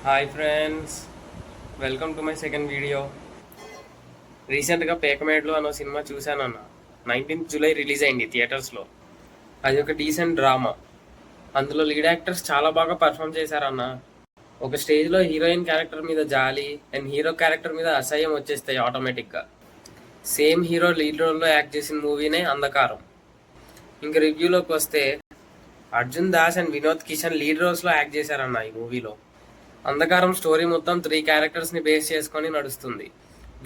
Hi friends, welcome to my second video. రీసెంట్గా పేకమేడ్లు అన్న cinema చూశానన్న. 19th July release అయింది థియేటర్స్లో. అది ఒక డీసెంట్ డ్రామా. అందులో లీడ్ యాక్టర్స్ చాలా బాగా పర్ఫామ్ చేశారన్న. ఒక స్టేజ్లో హీరోయిన్ క్యారెక్టర్ మీద జాలి అండ్ హీరో క్యారెక్టర్ మీద అసహ్యం వచ్చేస్తాయి ఆటోమేటిక్గా. సేమ్ హీరో లీడ్ రోల్లో యాక్ట్ చేసిన మూవీనే అంధకారం. ఇంక రివ్యూలోకి వస్తే అర్జున్ దాస్ అండ్ వినోద్ కిషన్ లీడ్ రోల్స్లో యాక్ట్ చేశారన్న ఈ మూవీలో. అంధకారం స్టోరీ మొత్తం 3 క్యారెక్టర్స్ని బేస్ చేసుకొని నడుస్తుంది.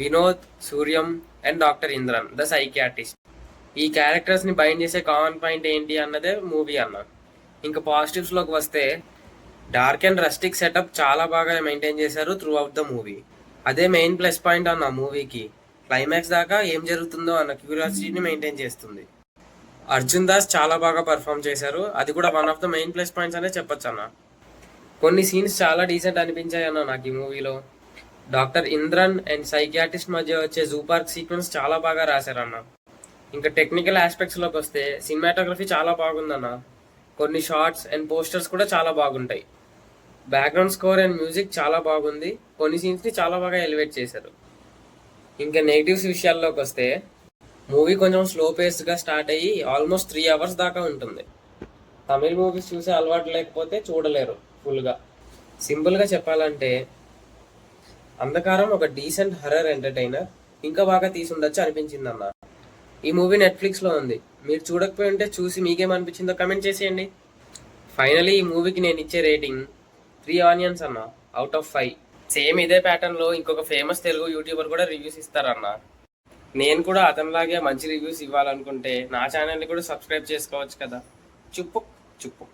Vinod, Suryam and doctor Indran the psychiatrist. ఈ క్యారెక్టర్స్ని బైండ్ చేసే కామన్ పాయింట్ ఏంటి అన్నదే మూవీ అన్న. ఇంకా పాజిటివ్స్లోకి వస్తే డార్క్ అండ్ రస్టిక్ సెటప్ చాలా బాగా మెయింటైన్ చేశారు త్రూ అవుట్ ద మూవీ. అదే మెయిన్ ప్లస్ పాయింట్ అన్న మూవీకి. క్లైమాక్స్ దాకా ఏం జరుగుతుందో అన్న క్యూరియాసిటీని మెయింటైన్ చేస్తుంది. అర్జున్ దాస్ చాలా బాగా పర్ఫామ్ చేశారు. అది కూడా one of the main plus points అనే చెప్పొచ్చు అన్న. కొన్ని సీన్స్ చాలా డీసెంట్ అనిపించాయి అన్న నాకు ఈ మూవీలో. డాక్టర్ ఇంద్రన్ అండ్ సైకియాట్రిస్ట్ మధ్య వచ్చే జూ పార్క్ సీక్వెన్స్ చాలా బాగా రాశారన్న. ఇంకా టెక్నికల్ ఆస్పెక్ట్స్లోకి వస్తే సినిమాటోగ్రఫీ చాలా బాగుందన్న. కొన్ని షార్ట్స్ అండ్ పోస్టర్స్ కూడా చాలా బాగుంటాయి. బ్యాక్గ్రౌండ్ స్కోర్ అండ్ మ్యూజిక్ చాలా బాగుంది. కొన్ని సీన్స్ని చాలా బాగా ఎలివేట్ చేశారు. ఇంకా నెగిటివ్స్ విషయాల్లోకి వస్తే మూవీ కొంచెం స్లో పేస్డ్గా స్టార్ట్ అయ్యి ఆల్మోస్ట్ 3 hours దాకా ఉంటుంది. తమిళ్ మూవీస్ చూసే అలవాటు లేకపోతే చూడలేరు ఫుల్గా. సింపుల్గా చెప్పాలంటే అంధకారం ఒక డీసెంట్ హర్రర్ ఎంటర్టైనర్. ఇంకా బాగా తీసుండొచ్చు అనిపించింది అన్న. ఈ మూవీ నెట్ఫ్లిక్స్లో ఉంది. మీరు చూడకపోయి ఉంటే చూసి మీకేమనిపించిందో కమెంట్ చేసేయండి. ఫైనలీ ఈ మూవీకి నేను ఇచ్చే రేటింగ్ 3 onions అన్న, అవుట్ ఆఫ్ 5. సేమ్ ఇదే ప్యాటర్న్లో ఇంకొక ఫేమస్ తెలుగు యూట్యూబర్ కూడా రివ్యూస్ ఇస్తారన్న. నేను కూడా అతనిలాగే మంచి రివ్యూస్ ఇవ్వాలనుకుంటే నా ఛానల్ని కూడా సబ్స్క్రైబ్ చేసుకోవచ్చు కదా. చుప్పు చుప్పు.